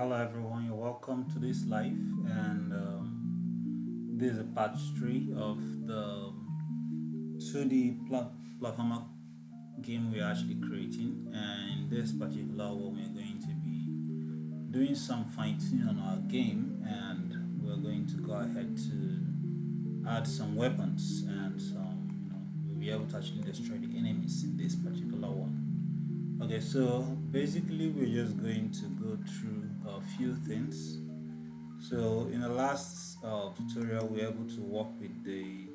Hello everyone, you're welcome to this live, and this is a part 3 of the 2D platformer game we're actually creating. And in this particular one, we're going to be doing some fine tuning on our game, and we're going to go ahead to add some weapons and we'll be able to actually destroy the enemies in this particular one. Okay, so basically we're just going to go through a few things. So in the last tutorial, we were able to work with the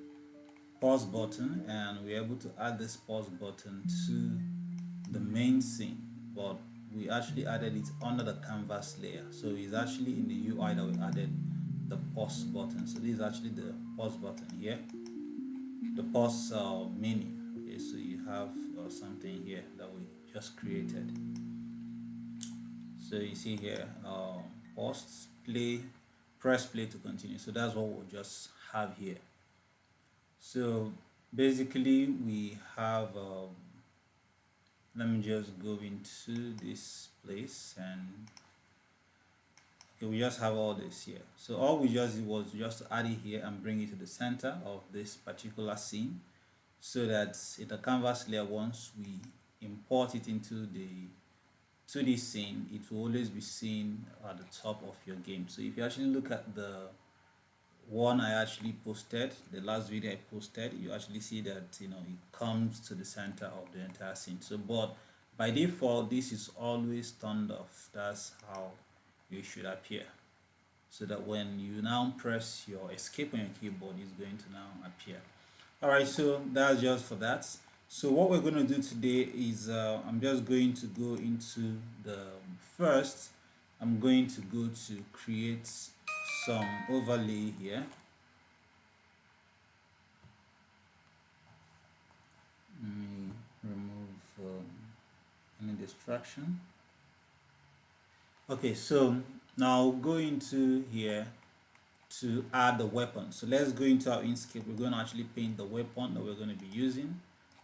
pause button, and we were able to add this pause button to the main scene, but we actually added it under the canvas layer. So it's actually in the UI that we added the pause button. So this is actually the pause button here, the pause menu. Okay, so you have something here that we just created. So you see here, pause, play, press play to continue. So that's what we'll just have here. So basically we have, let me just go into this place, and okay, we just have all this here. So all we just did was just add it here and bring it to the center of this particular scene, so that in the canvas layer, once we import it into the 2D scene, it will always be seen at the top of your game. So if you actually look at the one I actually posted, the last video I posted, you actually see that it comes to the center of the entire scene. So but by default, this is always turned off. That's how you should appear, so that when you now press your escape on your keyboard, it's going to now appear. All right, so that's just for that. So what we're going to do today is I'm just going to go into the first. I'm going to go to create some overlay here. Let me remove any distraction. Okay, so now go into here to add the weapon. So let's go into our Inkscape. We're going to actually paint the weapon that we're going to be using.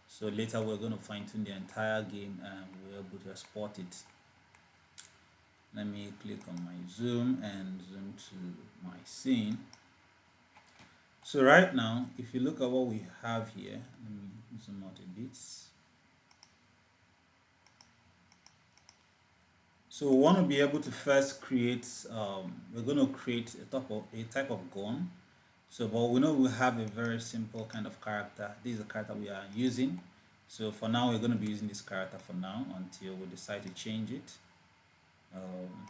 So later we're going to fine tune the entire game and we're able to export it. Let me click on my zoom and zoom to my scene. So right now, if you look at what we have here, let me zoom out a bit. So we want to be able to first create, we're going to create a type of gun. So, but we know we have a very simple kind of character. This is the character we are using. So for now, we're going to be using this character for now until we decide to change it.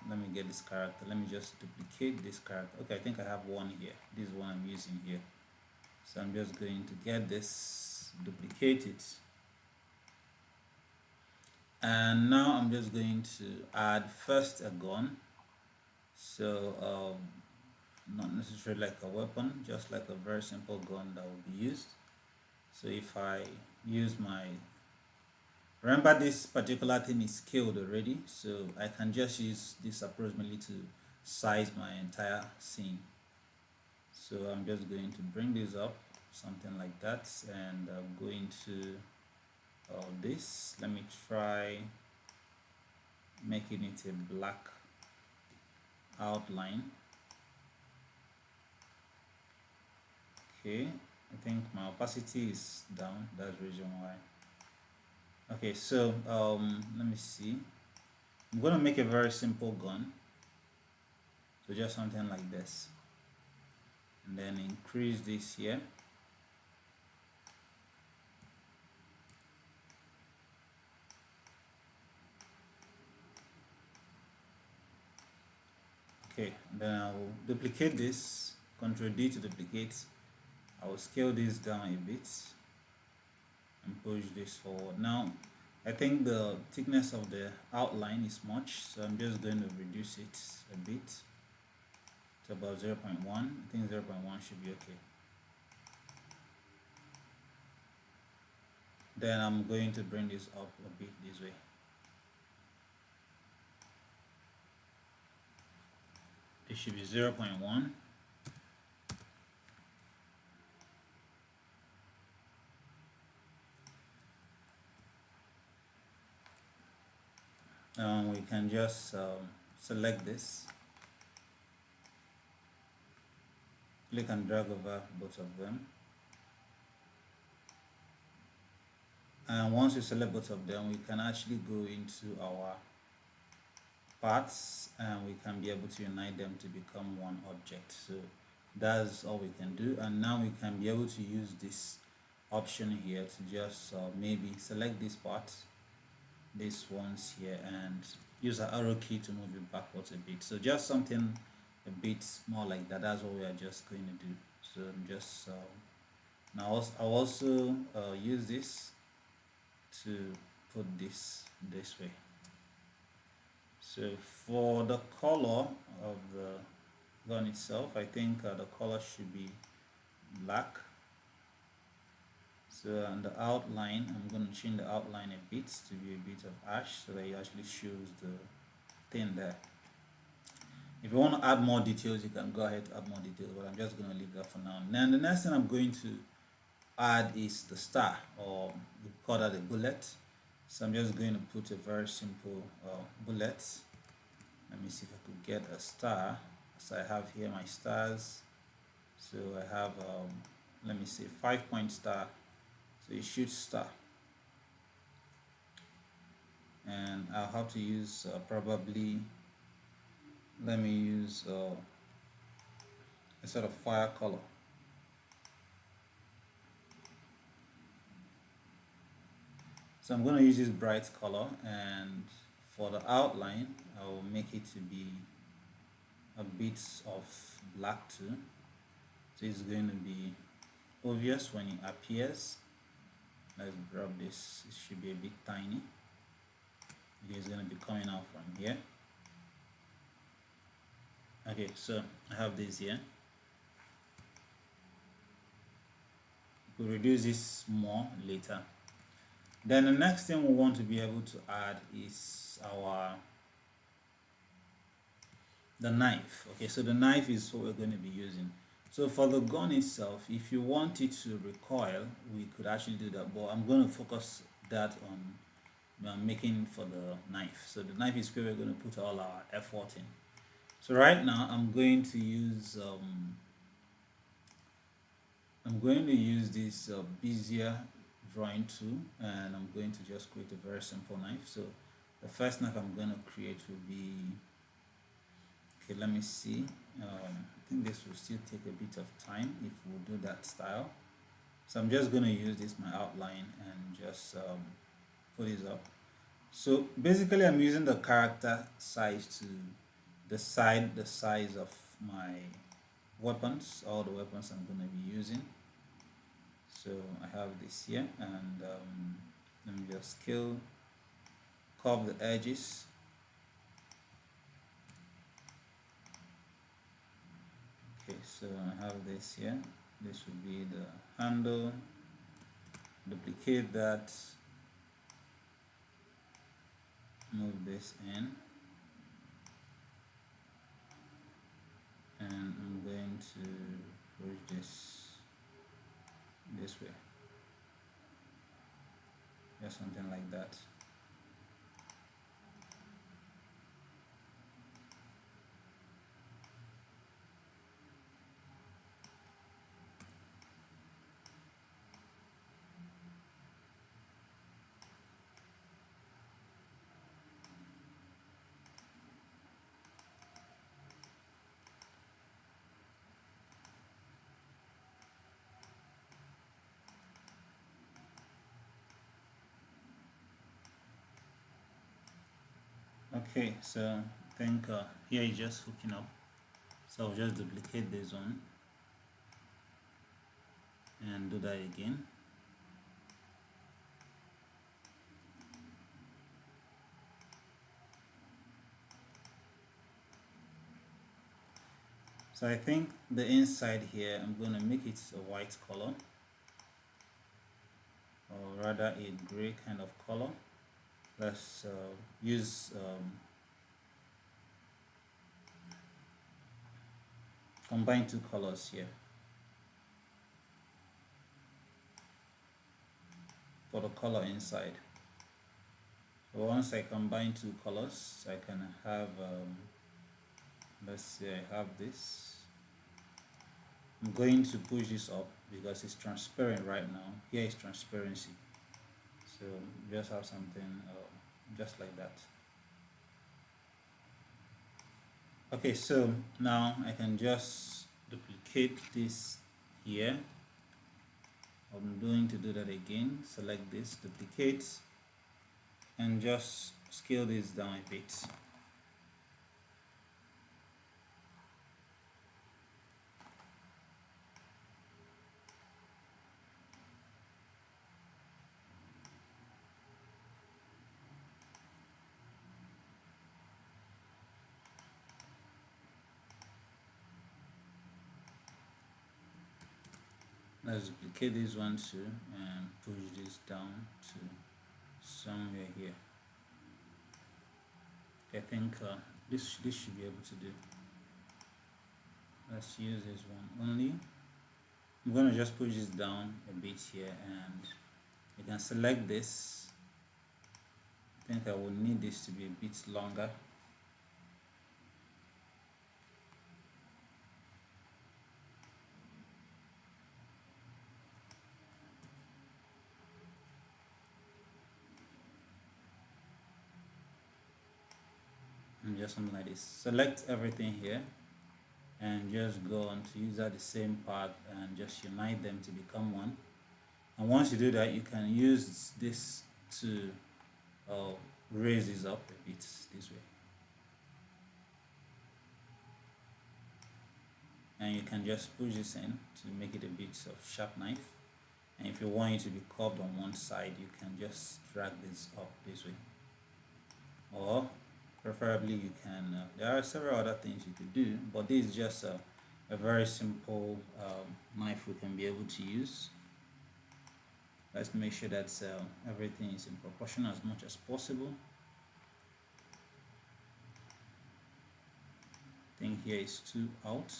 Let me get this character. Let me just duplicate this character. Okay, I think I have one here. This is one I'm using here. So I'm just going to get this, duplicate it. And now I'm just going to add first a gun. So not necessarily like a weapon, just like a very simple gun that will be used. So if I use remember this particular thing is scaled already, so I can just use this approximately to size my entire scene. So I'm just going to bring this up, something like that, and I'm going to this. Let me try making it a black outline. Okay, I think my opacity is down, that's the reason why. Okay, so let me see. I'm going to make a very simple gun. So just something like this. And then increase this here. Okay, then I will duplicate this, Ctrl D to duplicate. I will scale this down a bit and push this forward. Now, I think the thickness of the outline is much, so I'm just going to reduce it a bit to about 0.1. I think 0.1 should be okay. Then I'm going to bring this up a bit this way. It should be 0.1. We can just select this, click and drag over both of them, and once you select both of them, we can actually go into our parts and we can be able to unite them to become one object. So that's all we can do, and now we can be able to use this option here to just maybe select this part, these ones here, and use our arrow key to move it backwards a bit. So just something a bit more like that. That's what we are just going to do. So I'm just now I'll also use this to put this way. So for the color of the gun itself, I think the color should be black. So on the outline, I'm going to change the outline a bit to be a bit of ash so that it actually shows the thing there. If you want to add more details, you can go ahead to add more details, but I'm just going to leave that for now. Then the next thing I'm going to add is the star, or we call that a bullet. So I'm just going to put a very simple bullet. Let me see if I could get a star. So I have here my stars. So I have let me see, 5-point star. So it shoots star, and I'll have to use probably, let me use a sort of fire color. So I'm going to use this bright color, and for the outline I will make it to be a bit of black too, so it's going to be obvious when it appears. Let's grab this, it should be a bit tiny. It is going to be coming out from here. Okay, so I have this here. We'll reduce this more later. Then the next thing we want to be able to add is the knife. Okay, so the knife is what we're going to be using. So for the gun itself, if you want it to recoil, we could actually do that, but I'm going to focus that on making for the knife. So the knife is where we're going to put all our effort in. So right now I'm going to use this Bezier drawing tool, and I'm going to just create a very simple knife. So the first knife I'm going to create will be, okay, let me see, I think this will still take a bit of time if we'll do that style. So I'm just going to use this, my outline, and just put this up. So basically I'm using the character size to decide the size of my weapons, all the weapons I'm going to be using. So I have this here, and let me just curve the edges. Okay, so I have this here. This will be the handle. Duplicate that. Move this in. And I'm going to push this way. Just something like that. Okay, so I think here is just hooking up, so I'll just duplicate this one and do that again. So I think the inside here, I'm going to make it a white color, or rather a gray kind of color. Let's use combine two colors here for the color inside. So once I combine two colors, I can have let's say I have this. I'm going to push this up because it's transparent right now. Here is transparency, so just have something just like that. Okay, so now I can just duplicate this here. I'm going to do that again. Select this, duplicate, and just scale this down a bit. Let's duplicate this one too and push this down to somewhere here. I think this should be able to do. Let's use this one only. I'm going to just push this down a bit here, and you can select this. I think I will need this to be a bit longer. And just something like this. Select everything here and just go on to use the same path and just unite them to become one. And once you do that, you can use this to raise this up a bit this way. And you can just push this in to make it a bit of sharp knife. And if you want it to be curved on one side, you can just drag this up this way. Or preferably you can, there are several other things you could do, but this is just a very simple knife we can be able to use. Let's make sure that everything is in proportion as much as possible. I think here is 2 out.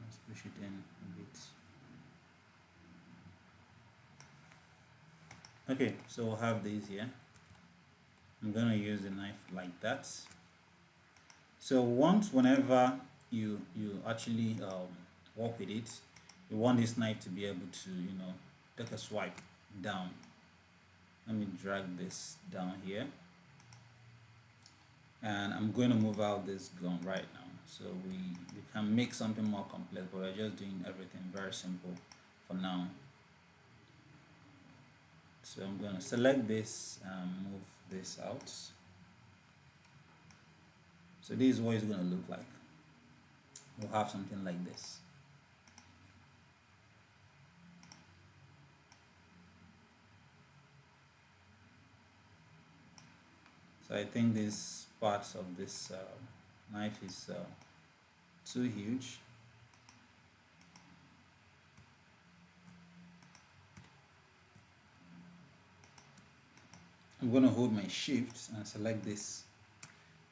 Let's push it in a bit. Okay, so we'll have these here. I'm going to use the knife like that. So whenever you actually work with it, you want this knife to be able to, take a swipe down. Let me drag this down here, and I'm going to move out this gun right now, so we can make something more complex, but we're just doing everything very simple for now. So I'm going to select this and move this out. So this is what it's going to look like. We'll have something like this. So I think this parts of this knife is too huge. I'm going to hold my shift and select this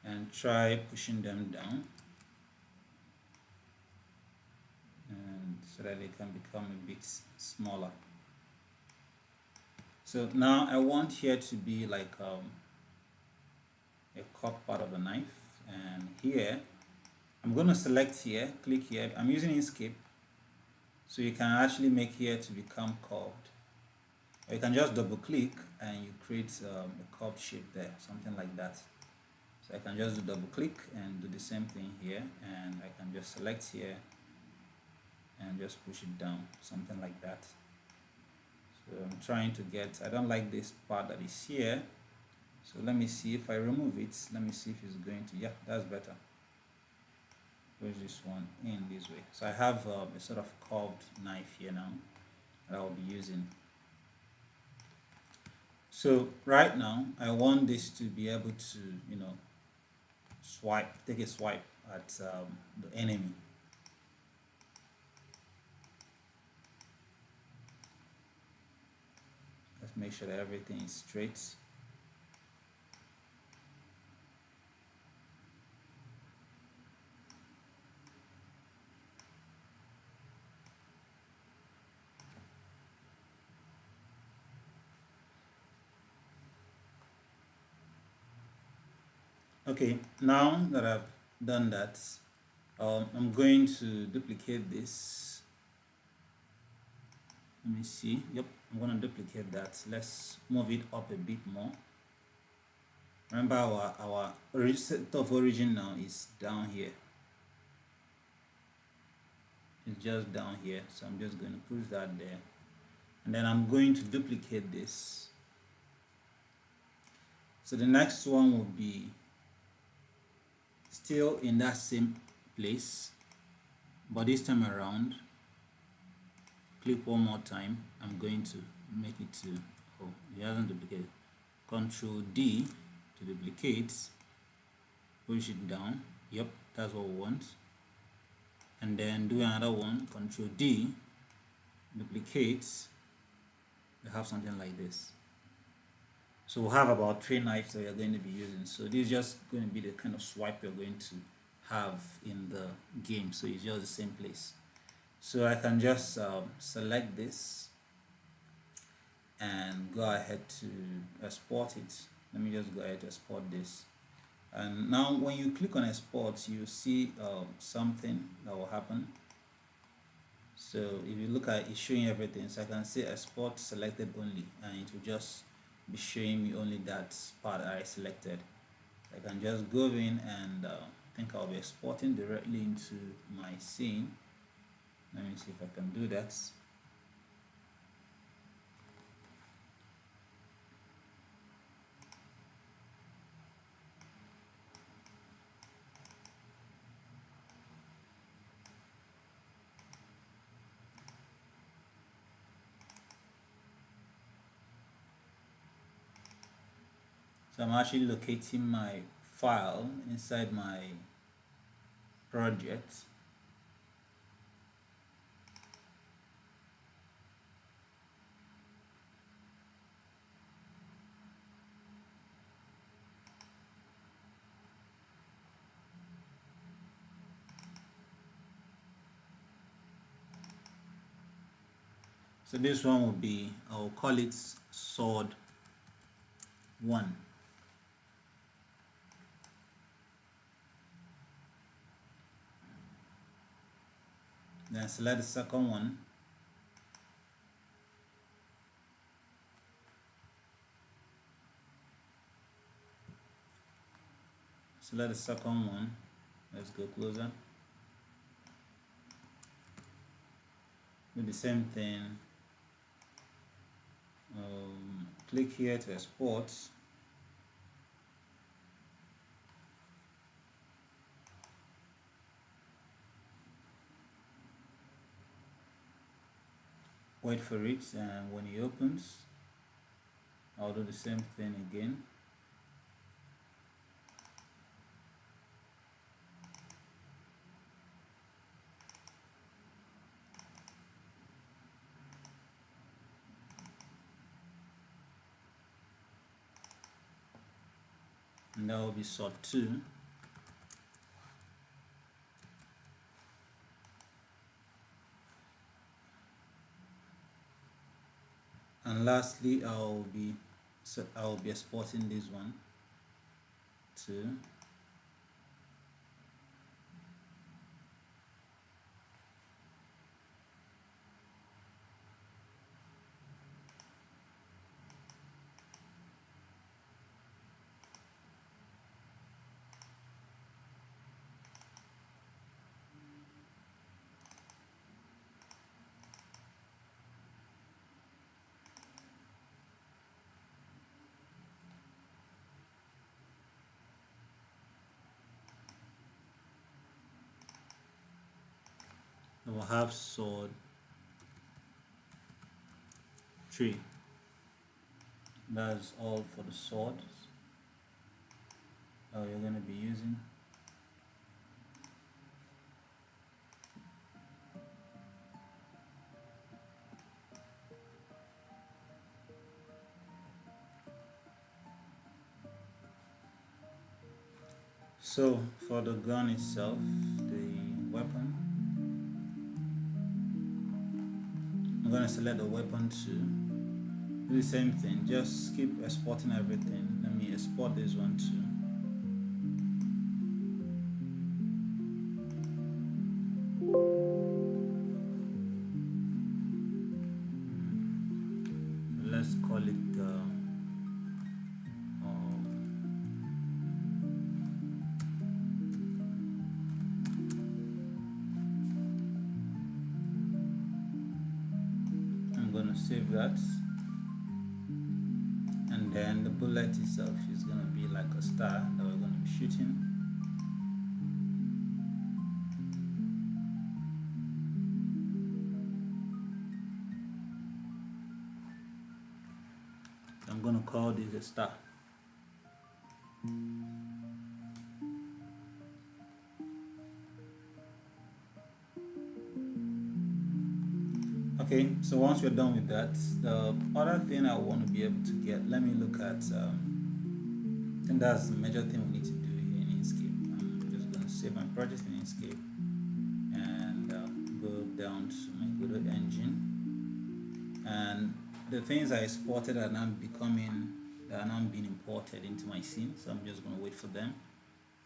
and try pushing them down, and so that they can become a bit smaller. So now I want here to be like a cut part of the knife, and here I'm going to select here, click here. I'm using Inkscape, so you can actually make here to become curved. Or you can just double click and you create a curved shape there, something like that. So I can just do double click and do the same thing here, and I can just select here and just push it down, something like that. So I'm trying to get, I don't like this part that is here, so let me see if I remove it. Let me see if it's going to, yeah, that's better. Push this one in this way. So I have a sort of curved knife here now that I'll be using. So right now I want this to be able to, take a swipe at the enemy. Let's make sure that everything is straight. Okay, now that I've done that, I'm going to duplicate this. Let me see. Yep, I'm going to duplicate that. Let's move it up a bit more. Remember our set of origin now is down here. It's just down here, so I'm just going to push that there, and then I'm going to duplicate this. So the next one will be still in that same place, but this time around, click one more time. I'm going to make it to, oh, it hasn't duplicated. Control D to duplicate, push it down. Yep, that's what we want. And then do another one, Control D, duplicate. We have something like this. So we'll have about 3 knives that you're going to be using. So this is just going to be the kind of swipe you're going to have in the game. So it's just the same place. So I can just select this and go ahead to export it. Let me just go ahead to export this. And now when you click on export, you see something that will happen. So if you look at it, it's showing everything. So I can say export selected only, and it will just be showing me only that part I selected. I can just go in and I think I'll be exporting directly into my scene. Let me see if I can do that. So I'm actually locating my file inside my project. So this one will be, I'll call it sword 1. Then select the second one. Select the second one. Let's go closer. Do the same thing. Click here to export. Wait for it, and when it opens, I'll do the same thing again. And that will be sword 2. And lastly, I'll be exporting this one to I will have sword 3. That's all for the swords that you're going to be using. So for the gun itself, the weapon, I'm going to select the weapon 2. Do the same thing, just keep exporting everything. Let me export this one too. gonna save that, and then the bullet itself is gonna be like a star that we're gonna be shooting. I'm gonna call this a star. Okay, so once we're done with that, the other thing I want to be able to get, let me look at, I think that's the major thing we need to do here in Inkscape. I'm just going to save my project in Inkscape and go down to my Godot engine. And the things I exported are now being imported into my scene, so I'm just going to wait for them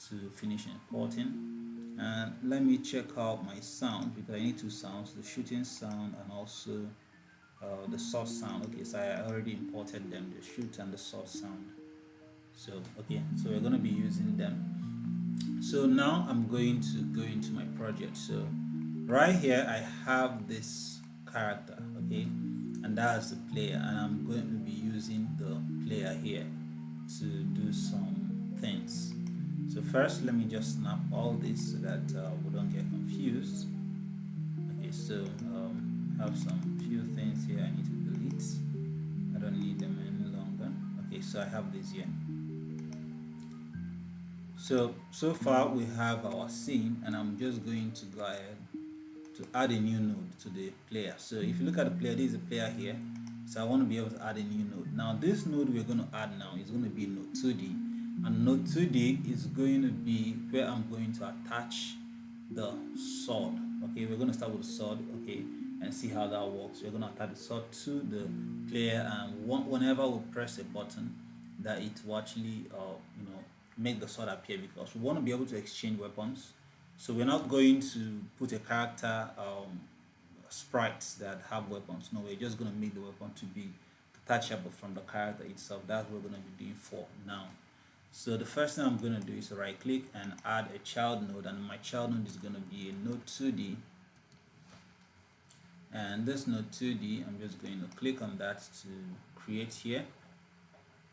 to finish importing. And let me check out my sound, because I need two sounds, the shooting sound and also the source sound. Okay, so I already imported them, the shoot and the source sound. So okay, so we're going to be using them. So now I'm going to go into my project. So right here I have this character, okay, and that's the player, and I'm going to be using the player here to do some things. So first, let me just snap all this so that we don't get confused. Okay, so have some few things here I need to delete. I don't need them any longer. Okay, so I have this here. So far we have our scene, and I'm just going to go ahead to add a new node to the player. So if you look at the player, there is a player here. So I want to be able to add a new node. Now this node we're going to add now is going to be node 2D. And node 2D is going to be where I'm going to attach the sword. Okay, we're going to start with the sword, okay, and see how that works. We're going to attach the sword to the player, and whenever we press a button, that it will actually make the sword appear, because we want to be able to exchange weapons. So we're not going to put a character sprites that have weapons. No, we're just going to make the weapon to be detachable from the character itself. That's what we're going to be doing for now. So the first thing I'm going to do is right click and add a child node, and my child node is going to be a node 2D. And this node 2D, I'm just going to click on that to create here.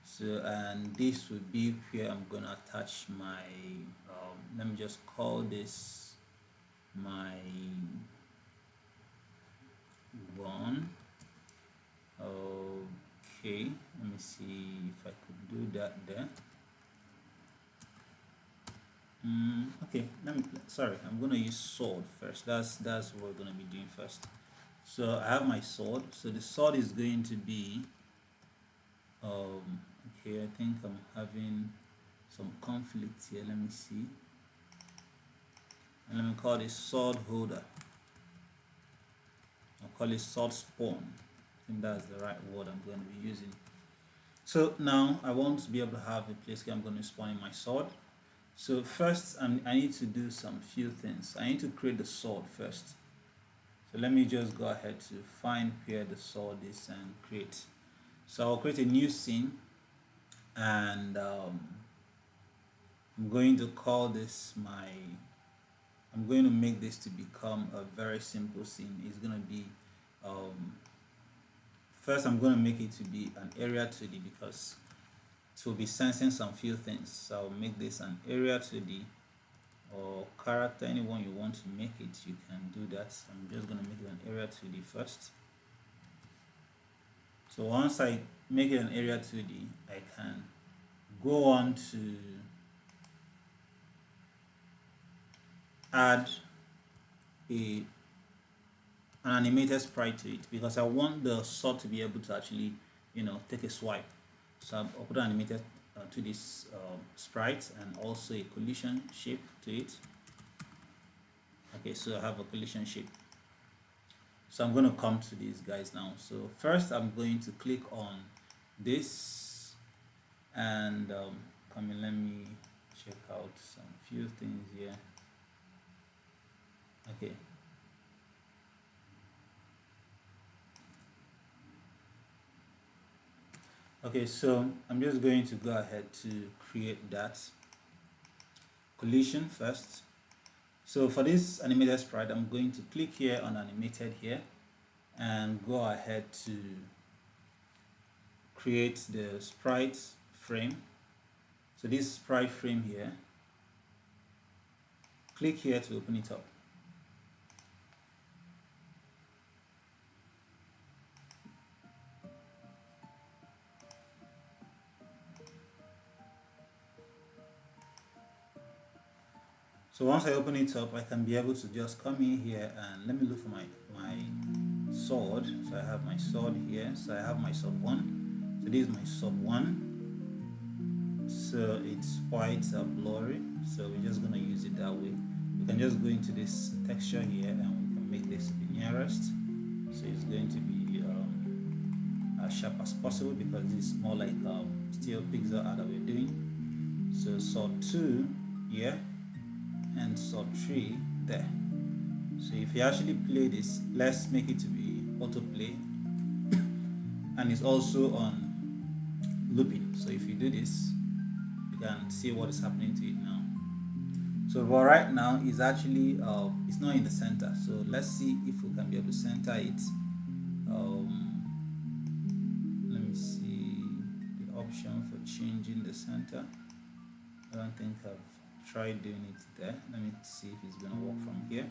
So, and this would be where I'm going to attach my, let me just call this my one. Okay, let me see if I could do that there. Okay, I'm going to use sword first. That's what we're going to be doing first. So I have my sword. So the sword is going to be, okay, I think I'm having some conflict here. Let me see. And let me call this sword holder. I'll call it sword spawn. I think that's the right word I'm going to be using. So now I want to be able to have a place where I'm going to spawn in my sword. So first I need to do some few things. I need to create the sword first. So let me just go ahead to find where the sword is and create. So I'll create a new scene, and I'm going to call this I'm going to make this to become a very simple scene. It's going to be, first I'm going to make it to be an area 2D, because it will be sensing some few things. So I'll make this an area 2D, or character, anyone you want to make it, you can do that. I'm just going to make it an area 2D first. So once I make it an area 2D, I can go on to add an animated sprite to it, because I want the sword to be able to actually take a swipe. So I'll put an animated to this sprite, and also a collision shape to it. Okay, so I have a collision shape. So I'm going to come to these guys now. So first I'm going to click on this, and let me check out some few things here. Okay. Okay, so I'm just going to go ahead to create that collision first. So for this animated sprite, I'm going to click here on animated here, and go ahead to create the sprite frame. So this sprite frame here, click here to open it up. So once I open it up, I can be able to just come in here and let me look for my sword. So I have my sword here. So I have my sword 1. So this is my sword 1. So it's quite blurry. So we're just gonna use it that way. We can just go into this texture here and we can make this the nearest. So it's going to be as sharp as possible because this is more like still pixel art that we're doing. So sword 2 here and sword 3 there. So if you actually play this, let's make it to be autoplay, and it's also on looping. So if you do this, you can see what is happening to it now. So but right now it's actually it's not in the center. So let's see if we can be able to center it. Let me see the option for changing the center. I don't think I've tried doing it there. Let me see if it's going to work from here.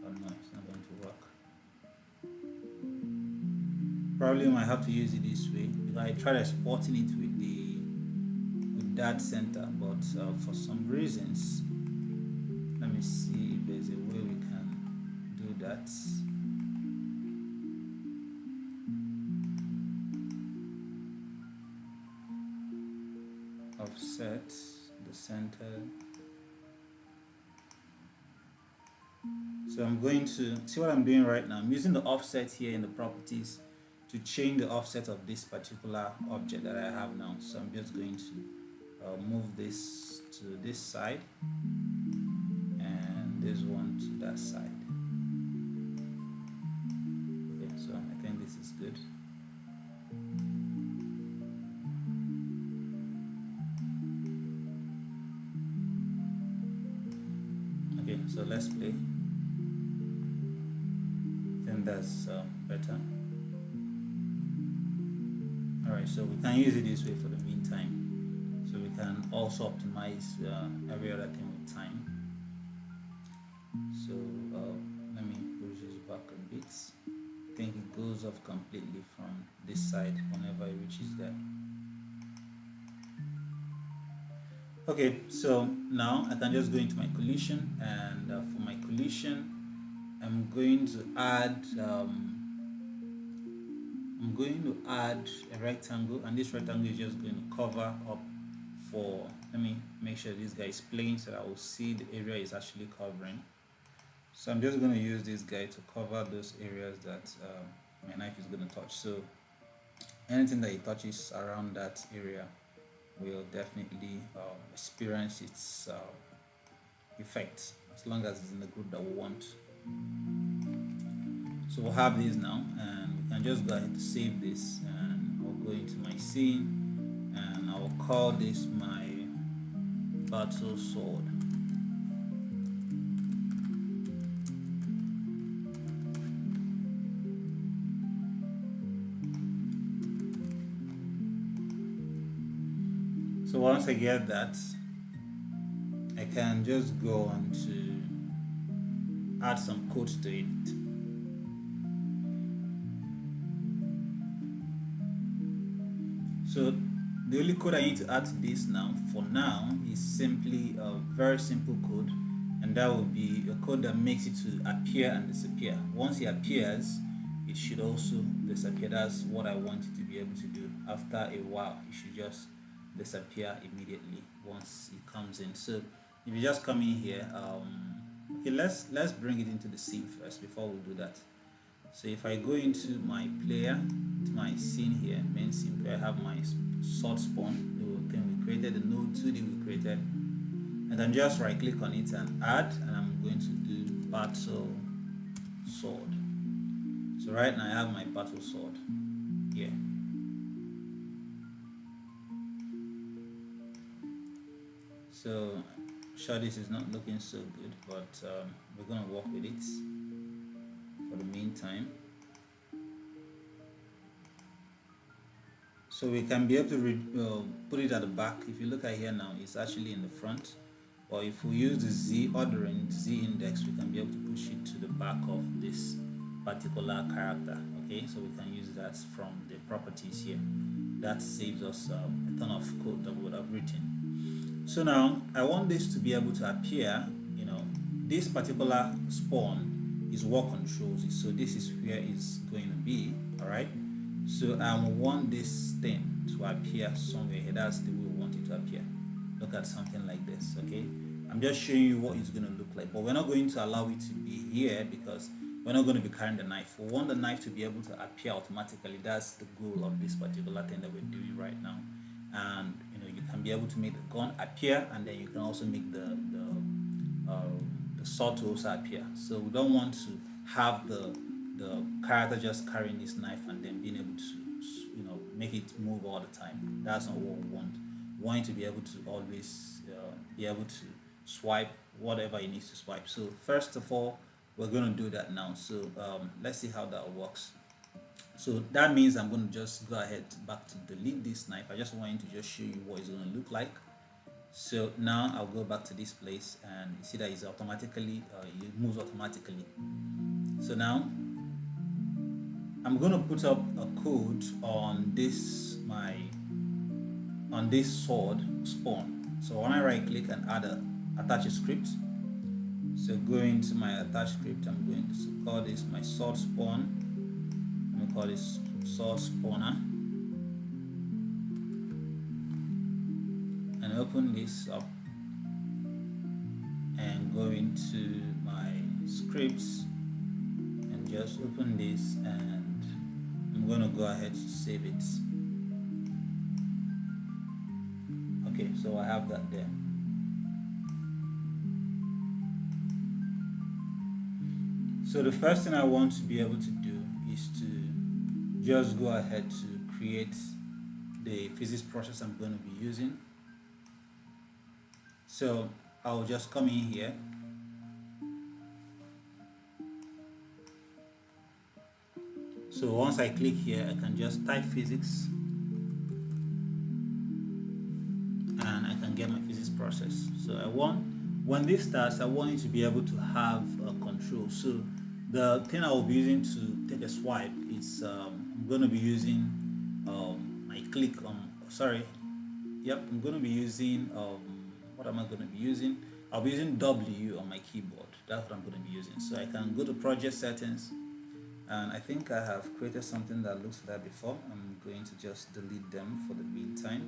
Oh no, it's not going to work. Probably might have to use it this way because I tried exporting it with that center, but for some reasons, let me see if there's a way we can do that. Offset the center. So I'm going to see what I'm doing right now. I'm using the offset here in the properties to change the offset of this particular object that I have now. So I'm just going to move this to this side and this one to that side. Okay, so I think this is good. Okay, so let's play. Then that's better. Alright, so we can use it this way for the meantime. So we can also optimize every other thing with time. So let me push this back a bit. I think it goes off completely from this side whenever it reaches there. Okay, so now I can just go into my collision, and for my collision I'm going to add a rectangle, and this rectangle is just going to cover up for, let me make sure this guy is playing so that I will see the area is actually covering. So I'm just going to use this guy to cover those areas that my knife is going to touch. So anything that it touches around that area will definitely experience its effect, as long as it's in the group that we want. So we'll have this now, and we can just go ahead to save this, and I'll go into my scene and I'll call this my battle sword. So once I get that, I can just go on to add some code to it. So the only code I need to add to this now, for now, is simply a very simple code, and that will be a code that makes it to appear and disappear. Once it appears, it should also disappear. That's what I want it to be able to do. After a while, it should just disappear immediately once it comes in. So if you just come in here, okay, let's bring it into the scene first before we do that. So if I go into my player, to my scene here, main scene, where I have my sword spawn, the thing we created, the node 2D we created, and then just right click on it and add, and I'm going to do battle sword. So right now I have my battle sword here. So I'm sure this is not looking so good, but we're going to work with it. for the meantime. So we can be able to put it at the back. If you look at here now, it's actually in the front. Or if we use the Z ordering, Z index, we can be able to push it to the back of this particular character. Okay, so we can use that from the properties here. That saves us a ton of code that we would have written. So now I want this to be able to appear. You know, this particular spawn is what controls it. So this is where it's going to be. All right. So I want this thing to appear somewhere here. That's the way we want it to appear. Look at something like this. Okay, I'm just showing you what it's going to look like, but we're not going to allow it to be here because we're not going to be carrying the knife. We want the knife to be able to appear automatically. That's the goal of this particular thing that we're doing right now. And you can be able to make the gun appear, and then you can also make the sword to also appear. So we don't want to have the character just carrying this knife and then being able to make it move all the time. That's not what we want. We want it to be able to always be able to swipe whatever it needs to swipe. So first of all, we're going to do that now. So let's see how that works. So that means I'm going to just go ahead back to delete this knife. I just wanted to just show you what it's going to look like. So now I'll go back to this place, and you see that it's automatically it moves automatically. So now I'm going to put up a code on this sword spawn. So when I right click and attach a script, so go into my attach script, I'm going to call this my sword spawn. I'm going to call this sword spawner, and open this up and go into my scripts and just open this, and I'm going to go ahead to save it. Okay, so I have that there. So the first thing I want to be able to do is to just go ahead to create the physics process I'm going to be using. So I'll just come in here. So once I click here, I can just type physics and I can get my physics process. So when this starts, I want it to be able to have a control. So the thing I will be using to take a swipe is I'm going to be using my click on, I'm going to be using, what am I going to be using? I'll be using W on my keyboard. That's what I'm going to be using. So I can go to project settings, and I think I have created something that looks like that before. I'm going to just delete them for the meantime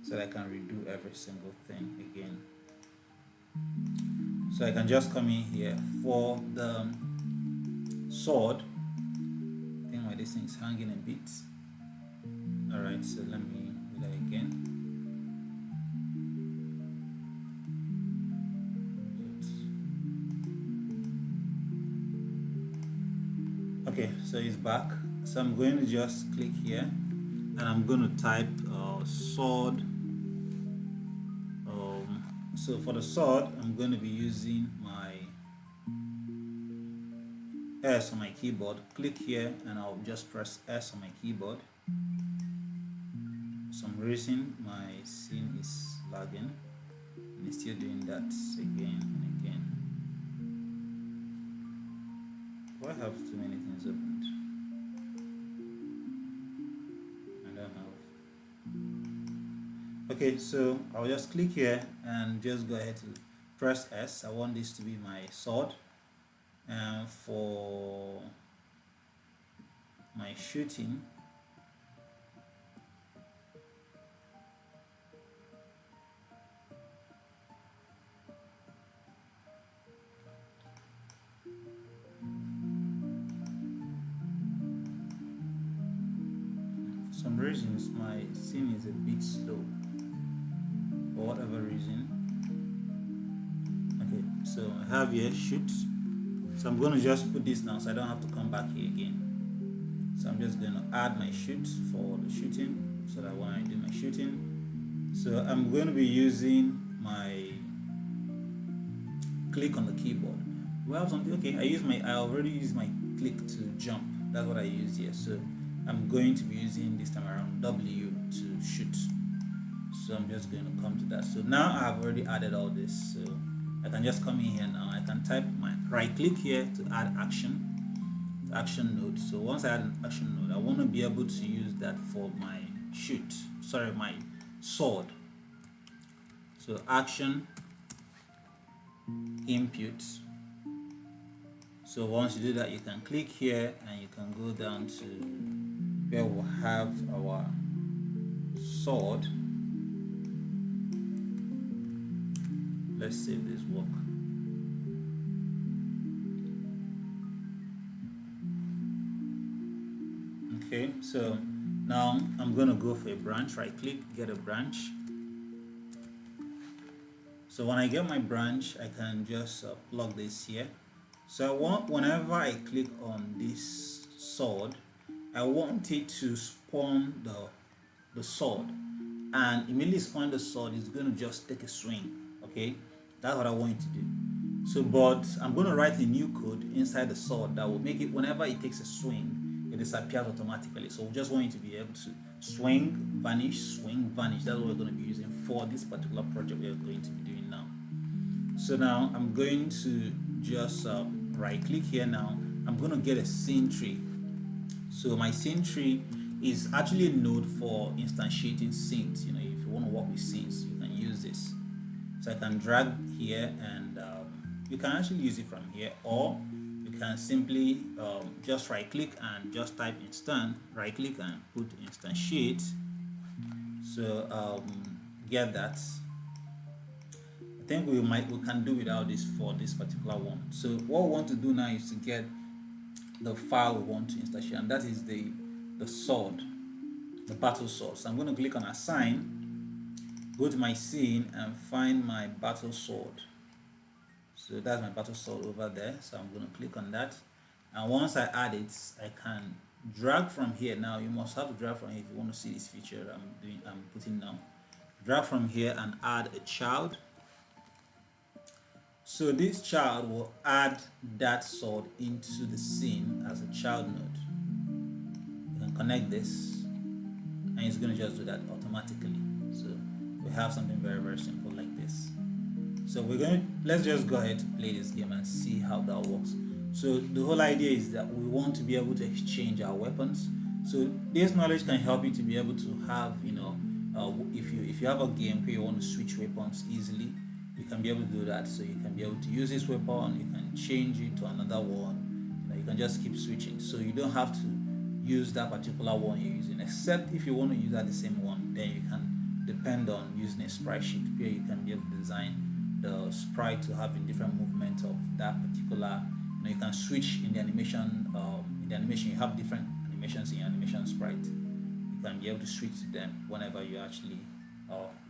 so that I can redo every single thing again. So I can just come in here for the sword. I think my this thing is hanging a bit. Alright, so let me do that again. Okay, so it's back. So I'm going to just click here and I'm going to type sword. So for the sword, I'm going to be using my S on my keyboard. Click here and I'll just press S on my keyboard. For some reason my scene is lagging and it's still doing that again and again. Do I have too many things opened? I don't have. Okay, so I'll just click here and just go ahead to press S. I want this to be my sword, and for my shooting, for some reasons my scene is a bit slow. For whatever reason. Okay, so I have here shoot. So I'm going to just put this down so I don't have to come back here again. So I'm just going to add my shoot for the shooting so that when I do my shooting, so I'm going to be using my click on the keyboard. Do I have something? Okay, I already use my click to jump. That's what I use here. So I'm going to be using this time around W to shoot. So I'm just going to come to that. So now I've already added all this. So I can just come in here now. I can type my right click here to add action node. So once I add an action node, I want to be able to use that for my my sword. So action input. So once you do that, you can click here and you can go down to where we'll have our sword. Let's save this work. Okay, so now I'm gonna go for a branch. Right click, get a branch. So when I get my branch, I can just plug this here. So whenever I click on this sword, I want it to spawn the sword, and immediately spawn the sword is going to just take a swing. Okay, that's what I want it to do. So, but I'm going to write a new code inside the sword that will make it whenever it takes a swing, it disappears automatically. So we just want it to be able to swing, vanish. That's what we're going to be using for this particular project we are going to be doing now. So now I'm going to just right click here. Now I'm going to get a scene tree. So my scene tree is actually a node for instantiating scenes. You know, if you want to work with scenes, you can use this. So I can drag here, and you can actually use it from here, or you can simply just right click and just type instant, right click and put instantiate. So get that. I think we can do without this for this particular one. So what we want to do now is to get the file we want to instantiate, and that is the sword, the battle sword. So I'm going to click on assign, go to my scene and find my battle sword. So that's my battle sword over there. So I'm going to click on that, and once I add it, I can drag from here. Now you must have to drag from here if you want to see this feature I'm putting now. Drag from here and add a child. So this child will add that sword into the scene as a child node. You can connect this, and it's going to just do that automatically. So we have something very, very simple like this. So let's just go ahead to play this game and see how that works. So the whole idea is that we want to be able to exchange our weapons. So this knowledge can help you to be able to have, if you have a game where you want to switch weapons easily, you can be able to do that. So you can be able to use this weapon, you can change it to another one. You can just keep switching. So you don't have to use that particular one you're using, except if you want to use the same one, then you can depend on using a sprite sheet where you can be able to design the sprite to have a different movement of that particular. You can switch in the animation. You have different animations in your animation sprite. You can be able to switch to them whenever you're actually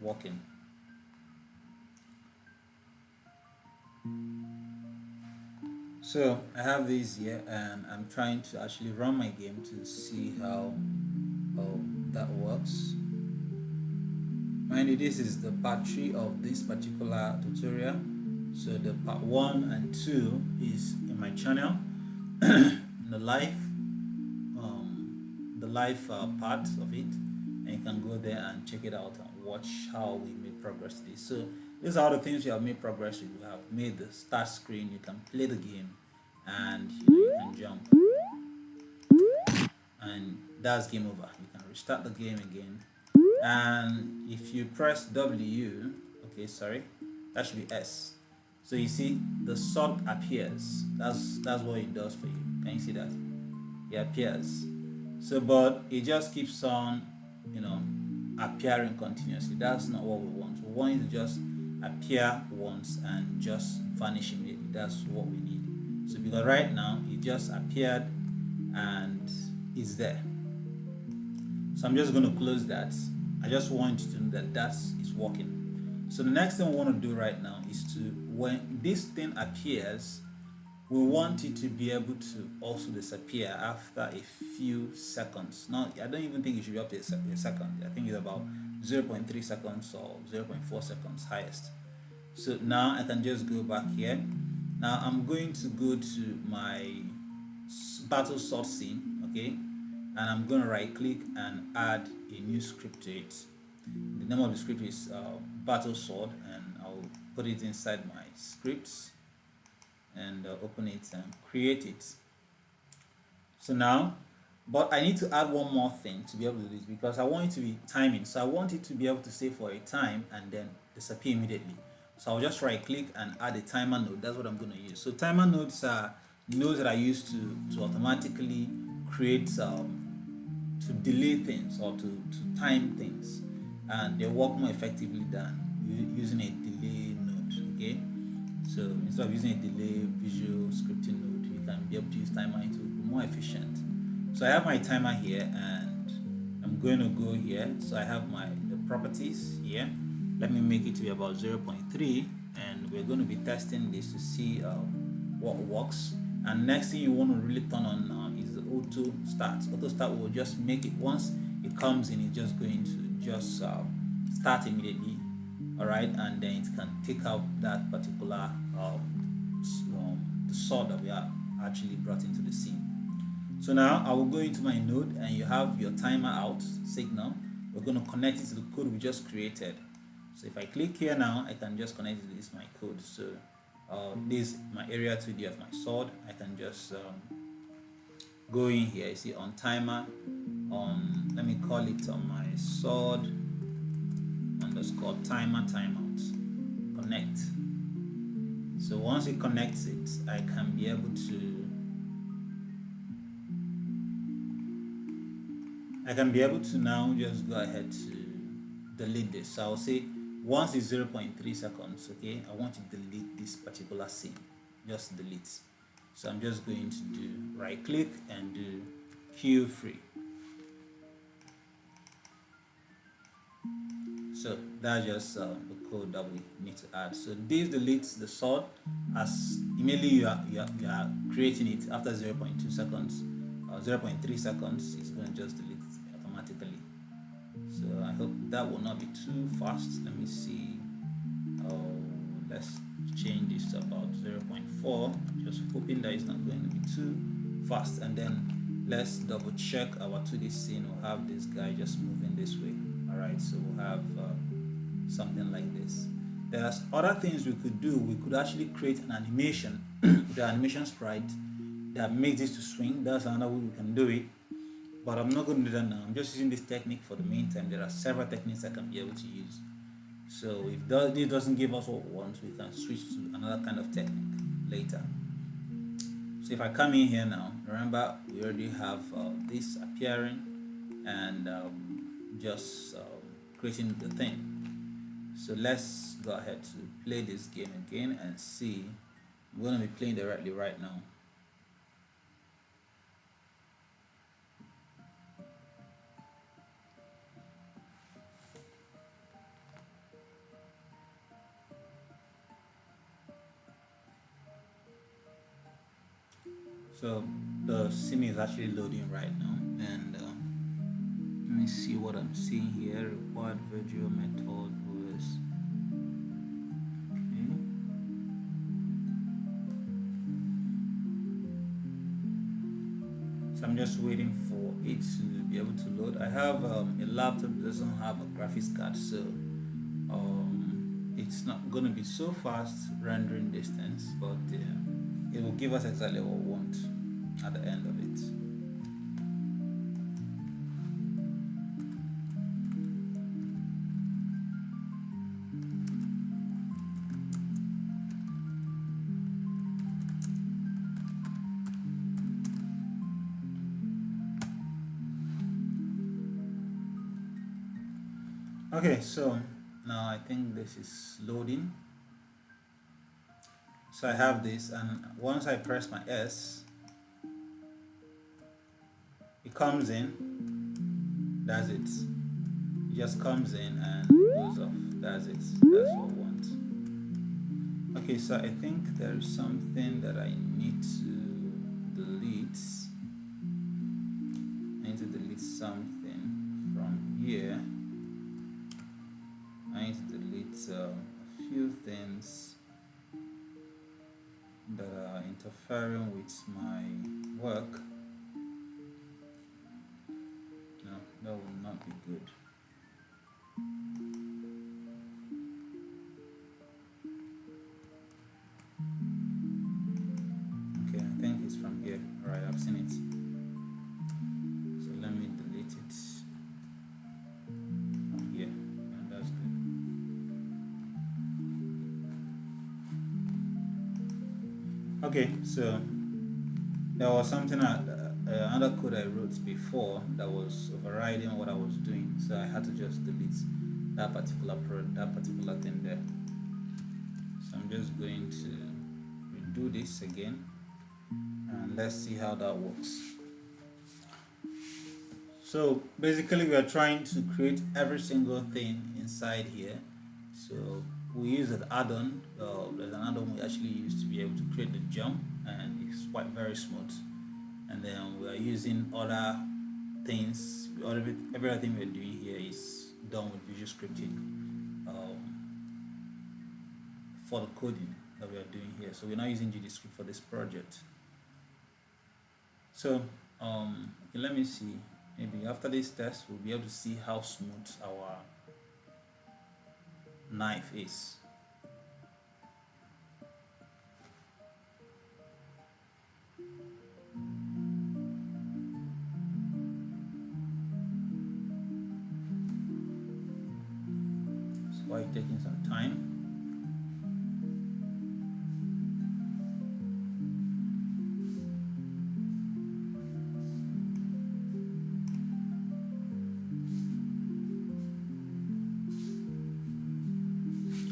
working. So I have these here, and I'm trying to actually run my game to see how that works. Mind you, this is the part 3 of this particular tutorial. So the part 1 and 2 is in my channel. the live part of it, and you can go there and check it out and watch how we made progress today. So these are all the things you have made progress with. You have made the start screen, you can play the game, and you can jump, and that's game over. You can restart the game again, and if you press W, that should be S. So you see the sword appears. That's what it does for you. Can you see that? It appears. So but it just keeps on appearing continuously. That's not what we want. We want it to just appear once and just vanish immediately. That's what we need. So because right now it just appeared and it's there. So I'm just going to close that. I just want you to know that is working. So the next thing we want to do right now is to, when this thing appears, we want it to be able to also disappear after a few seconds. Now, I don't even think it should be up to a second. I think it's about 0.3 seconds or 0.4 seconds highest. So now I can just go back here. Now I'm going to go to my battle sword scene, okay, and I'm going to right click and add a new script to it. The name of the script is battle sword, and I'll put it inside my scripts and open it and create it. So now, but I need to add one more thing to be able to do this, because I want it to be timing. So I want it to be able to stay for a time and then disappear immediately. So I'll just right click and add a timer node. That's what I'm going to use. So timer nodes are nodes that I use to automatically create to delay things or to time things, and they work more effectively than using a delay node. Okay, so instead of using a delay visual scripting node, you can be able to use timer. It will be more efficient. So I have my timer here, and I'm going to go here. So I have the properties here. Let me make it to be about 0.3, and we're going to be testing this to see what works. And next thing you want to really turn on is the auto start. Auto start will just make it, once it comes in, it's just going to just start immediately. All right, and then it can take out that particular the sword that we are actually brought into the scene. So now I will go into my node, and you have your timer out signal. We're going to connect it to the code we just created. So if I click here now, I can just connect it to this my code. So this is my area 2D of my sword. I can just go in here. You see on timer, let me call it on my sword underscore timer timeout connect. So once it connects it, I can be able to now just go ahead to delete this. So I'll say once it's 0.3 seconds, okay, I want to delete this particular scene. Just delete. So I'm just going to do right click and do queue free. So that's just the code that we need to add. So this deletes the sword as immediately you are creating it. After 0.2 seconds or 0.3 seconds, it's going to just delete automatically. So I hope that will not be too fast. Let me see. Let's change this to about 0.4. Just hoping that it's not going to be too fast. And then let's double check our 2D scene. We'll have this guy just moving this way. All right, so we'll have something like this. There's other things we could do. We could actually create an animation, the animation sprite that makes this to swing. That's another way we can do it. But I'm not going to do that now. I'm just using this technique for the meantime. There are several techniques I can be able to use. So if this doesn't give us what we want, we can switch to another kind of technique later. So if I come in here now, remember we already have this appearing and just creating the thing. So let's go ahead to play this game again and see. I'm going to be playing directly right now. So the scene is actually loading right now, and let me see what I'm seeing here. Required virtual method was okay. So I'm just waiting for it to be able to load. I have a laptop that doesn't have a graphics card, so it's not going to be so fast rendering distance, but it will give us exactly what we want at the end of it. Okay, so now I think this is loading. So I have this, and once I press my S, it comes in. That's it. It just comes in and goes off. That's it. That's what I want. Okay, so I think there is something that I need to delete. I need to delete something from here. I need to delete a few things that are interfering with my work. That would not be good. Okay, I think it's from here. Alright, I've seen it. So let me delete it from here. And that's good. Okay, so there was something another code I wrote before that was overriding what I was doing, so I had to just delete that particular thing there. So I'm just going to redo this again, and let's see how that works. So basically, we are trying to create every single thing inside here. So we use an add-on. There's an add-on we actually use to be able to create the jump, and it's quite very smooth. And then we are using other things. Everything we're doing here is done with Visual Scripting for the coding that we are doing here. So we're not using GDScript for this project. So okay, let me see. Maybe after this test, we'll be able to see how smooth our knife is. So why taking some time?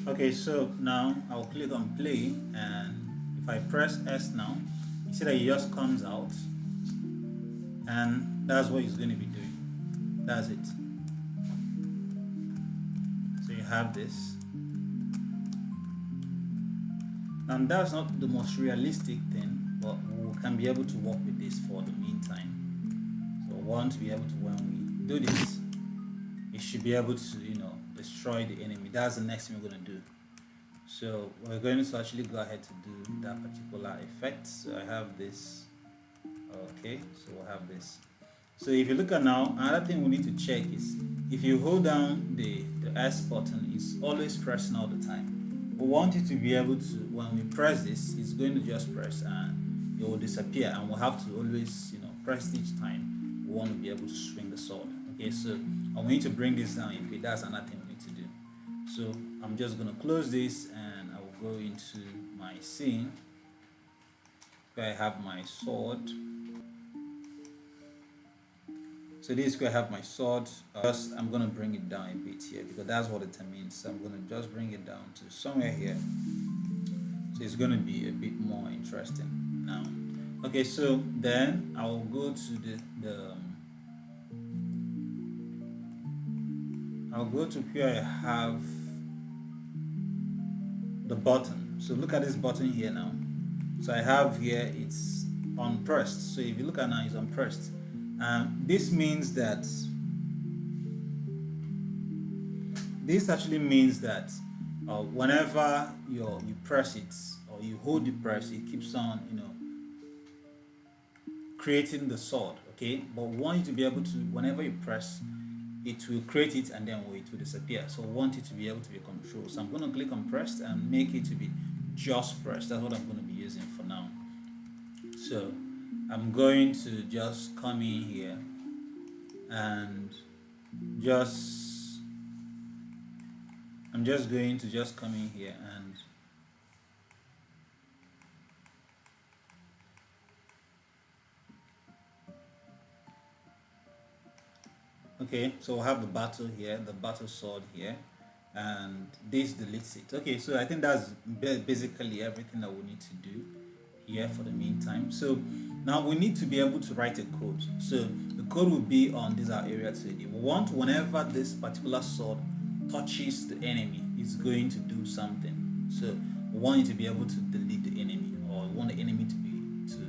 Okay, so now I'll click on play, and if I press S now, you see that it just comes out, and that's what it's going to be doing. That's it. So you have this, and that's not the most realistic thing, but we can be able to work with this for the meantime. So we want to be able to, when we do this, it should be able to, destroy the enemy. That's the next thing we're going to do. So we're going to actually go ahead to do that particular effect. So I have this. Okay, so we'll have this. So if you look at now, another thing we need to check is if you hold down the S button, it's always pressing all the time. We want it to be able to, when we press this, it's going to just press and it will disappear, and we'll have to always press each time we want to be able to swing the sword. Okay, so and we need to bring this down a bit. That's another thing we need to do. So I'm just going to close this, and I will go into my scene where I have my sword. So this is where I have my sword. I'm going to bring it down a bit here because that's what it means. So I'm going to just bring it down to somewhere here. So it's going to be a bit more interesting now. Okay, so then I will go to I'll go to where I have the button. So look at this button here now. So I have here, it's unpressed. So if you look at now, it's unpressed. This means that whenever you press it or you hold the press, it keeps on creating the sword. Okay, but we want you to be able to, whenever you press, it will create it and then it will disappear. So we want it to be able to be controlled. So I'm going to click on pressed and make it to be just pressed. That's what I'm going to be using for now. So I'm going to just come in here and I'm just going to just come in here and okay, so we'll have the battle here, the battle sword here, and this deletes it. Okay, so I think that's basically everything that we need to do here for the meantime. So now we need to be able to write a code. So the code will be on this our area 2D. We want whenever this particular sword touches the enemy, it's going to do something. So we want you to be able to delete the enemy, or we want the enemy to be to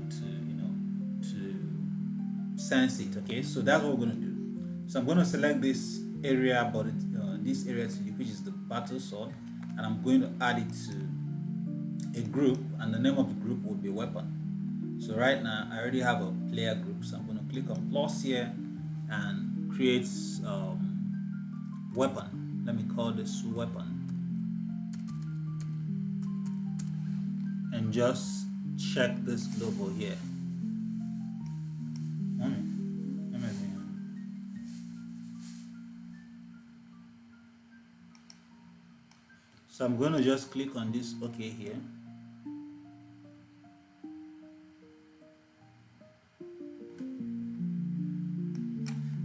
sense it. Okay, so that's what we're going to do. So I'm going to select this area, but this area 2D, which is the battle sword, and I'm going to add it to a group, and the name of the group will be weapon. So right now I already have a player group, so I'm going to click on plus here and create weapon. Let me call this weapon, and just check this logo here. So I'm going to just click on this OK here.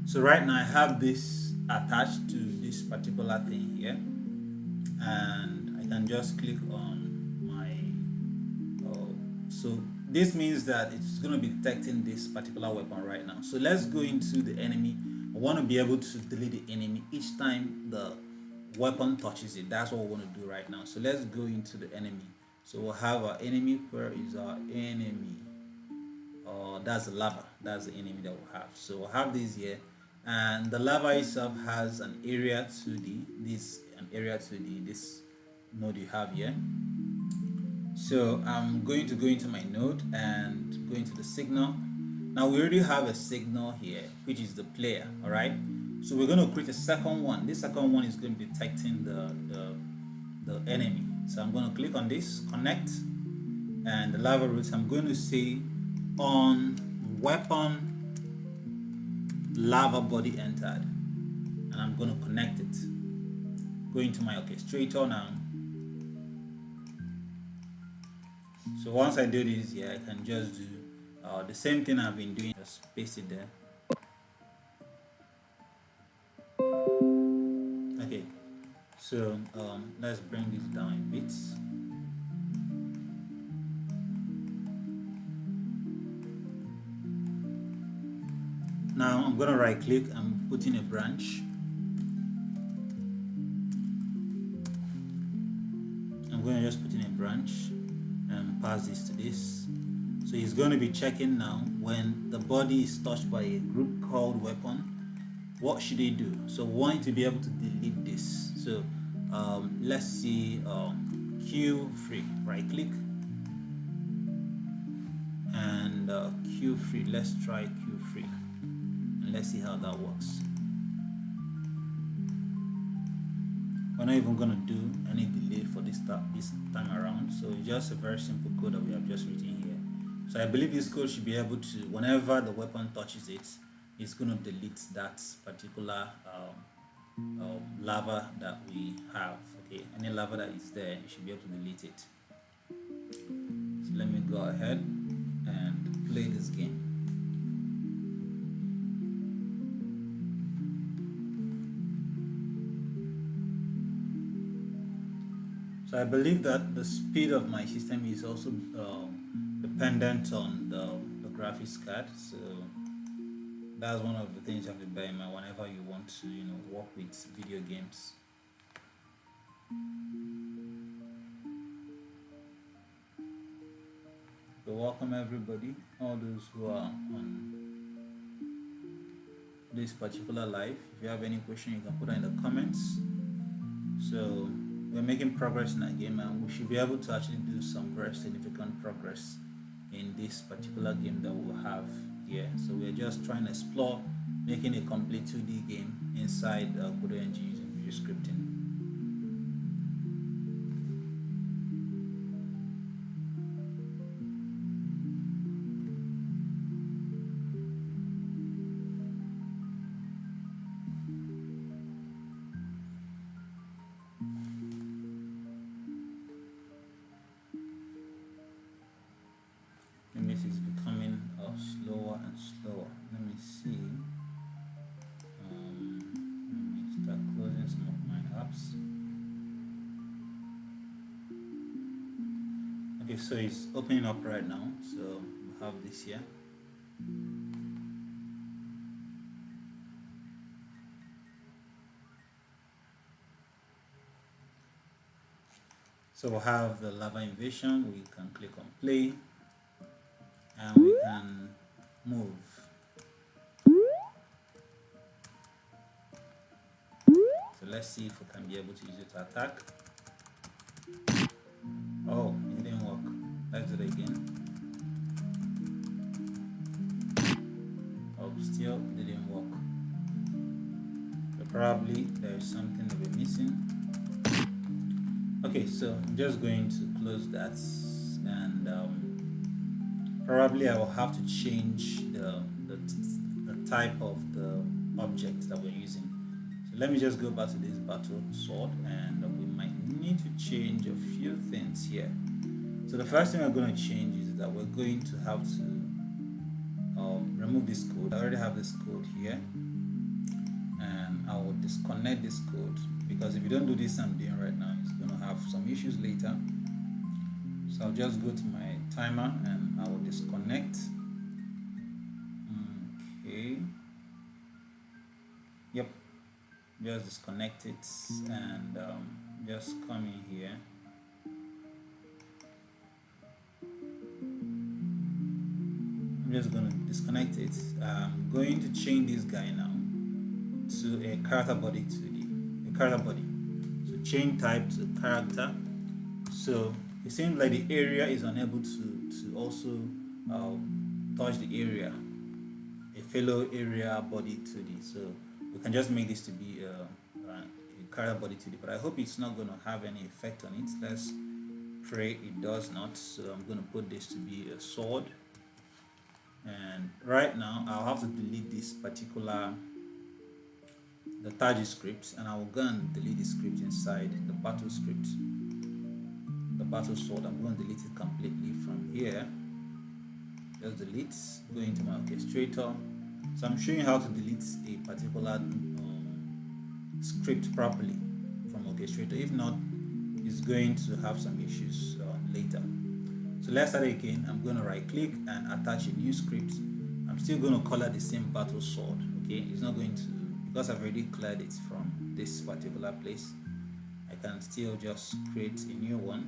So right now I have this attached to this particular thing here, and I can just click on my so this means that it's going to be detecting this particular weapon right now. So let's go into the enemy. I want to be able to delete the enemy each time the weapon touches it. That's what we want to do right now. So let's go into the enemy. So we'll have our enemy. Where is our enemy? That's the lava. That's the enemy that we'll have. So we'll have this here, and the lava itself has an area 2D. This node you have here. So I'm going to go into my node and go into the signal. Now we already have a signal here, which is the player. All right. So we're going to create a second one. This second one is going to be detecting the enemy. So I'm going to click on this, connect, and the lava roots. I'm going to say on weapon lava body entered, and I'm going to connect it. Go into my orchestrator now. So once I do this here, I can just do the same thing I've been doing. Just paste it there. Okay, so let's bring this down a bit. Now I'm going to right click and put in a branch. I'm going to just put in a branch and pass this to this. So he's going to be checking now when the body is touched by a group called weapon. What should he do? So we want to be able to delete this. So let's see, Q free, right click, and Q free. Let's try Q free, and let's see how that works. We're not even going to do any delay for this time around. So it's just a very simple code that we have just written here. So I believe this code should be able to, whenever the weapon touches it, it's going to delete that particular lava that we have. Okay, any lava that is there, you should be able to delete it. So let me go ahead and play this game. So I believe that the speed of my system is also dependent on the graphics card. So that's one of the things you have to bear in mind whenever you want to, work with video games. So welcome everybody, all those who are on this particular live. If you have any question, you can put it in the comments. So we're making progress in that game, and we should be able to actually do some very significant progress in this particular game that we'll have here. So we're just trying to explore making a complete 2D game inside Godot engine using video scripting. And this is becoming slower and slower. Let me see. Let me start closing some of my apps. Okay, so it's opening up right now. So we have this here. So we'll have the lava invasion. We can click on play, and we can move. So let's see if we can be able to use it to attack. Oh, it didn't work. Let's do it again. Oh, still didn't work. Probably there is something that we're missing. Okay, so I'm just going to close that, and probably I will have to change the type of the object that we're using. So let me just go back to this battle sword, and we might need to change a few things here. So the first thing we're going to change is that we're going to have to remove this code. I already have this code here, and I will disconnect this code, because if you don't do this I'm doing right now, it's going to have some issues later. So I'll just go to my timer and I will disconnect. Okay. Yep. Just disconnect it, and just come in here. I'm just going to disconnect it. I'm going to change this guy now to a character body 2D. A character body. So change type to character. So it seems like the area is unable to also touch the area, a fellow area body 2D. So we can just make this to be a character body 2D, but I hope it's not going to have any effect on it. Let's pray it does not. So I'm going to put this to be a sword, and right now I'll have to delete this particular the Taji script, and I will go and delete the script inside the battle script, the battle sword. I'm going to delete it completely from here. Just delete, go into my orchestrator. So I'm showing you how to delete a particular script properly from orchestrator. If not, it's going to have some issues later. So let's start again. I'm going to right click and attach a new script. I'm still going to color the same battle sword. Okay, it's not going to, because I've already cleared it from this particular place, I can still just create a new one.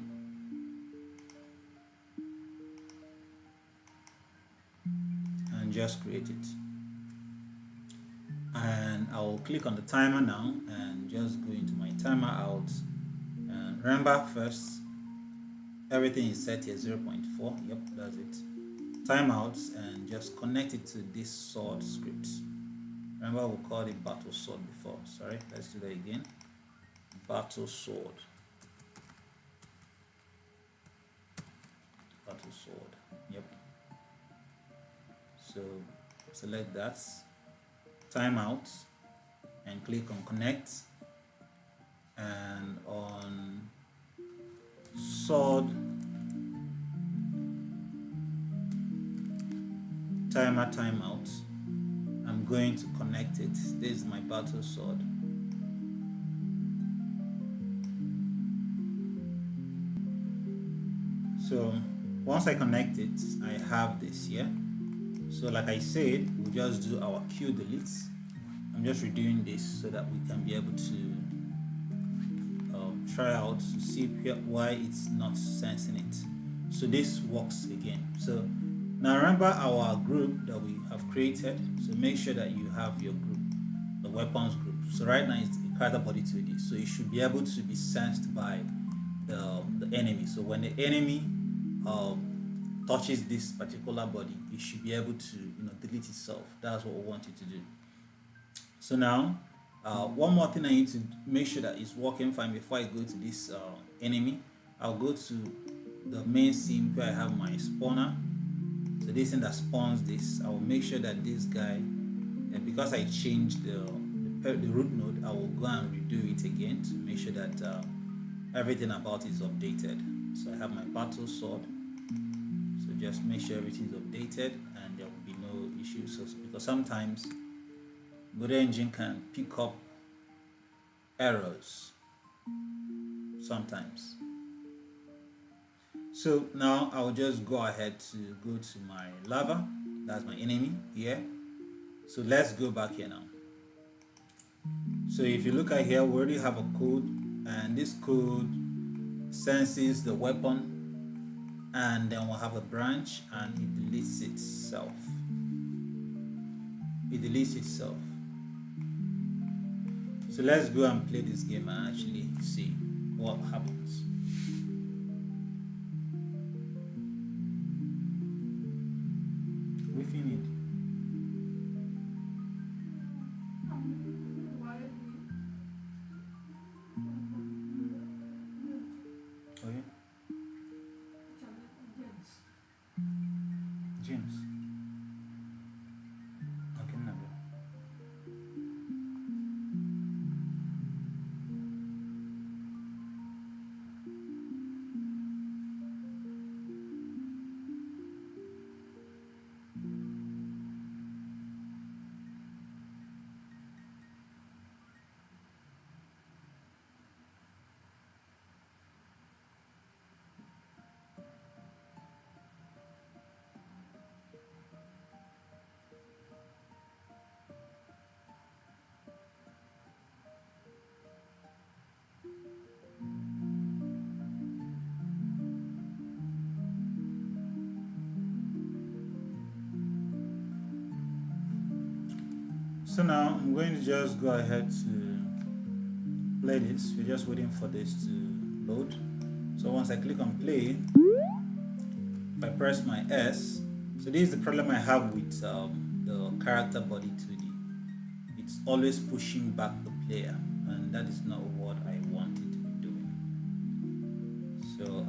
And just create it. And I will click on the timer now and just go into my timer out. And remember, first, everything is set here 0.4. Yep, that's it. Timeouts, and just connect it to this sword script. Remember, we called it battle sword before. Sorry, let's do that again. Battle sword. Battle sword. Yep. So select that. Timeout, and click on connect, and on sword timer timeout, I'm going to connect it. This is my battle sword. So once I connect it, I have this here. So like I said, we'll just do our Q delete. I'm just redoing this so that we can be able to try out to see why it's not sensing it. So this works again. So now remember our group that we have created. So make sure that you have your group, the weapons group. So right now it's a character body 2D. So it should be able to be sensed by the enemy. So when the enemy touches this particular body, it should be able to delete itself. That's what we want it to do. So now one more thing I need to make sure that it's working fine before I go to this enemy. I'll go to the main scene where I have my spawner. So this thing that spawns this, I will make sure that this guy, and because I changed the root node, I will go and redo it again to make sure that everything about it is updated. So I have my battle sword. So just make sure everything is updated and there will be no issues. So, because sometimes Godot engine can pick up errors sometimes. So now I'll just go ahead to go to my lava. That's my enemy here. So let's go back here now. So if you look at here, we already have a code, and this code senses the weapon, and then we'll have a branch, and it deletes itself. It deletes itself. So let's go and play this game and actually see what happens. We finished. for you? James. Okay, no. So now I'm going to just go ahead to play this. We're just waiting for this to load. So once I click on play, if I press my S, so this is the problem I have with the character body 2D. It's always pushing back the player, and that is not what I want it to be doing. So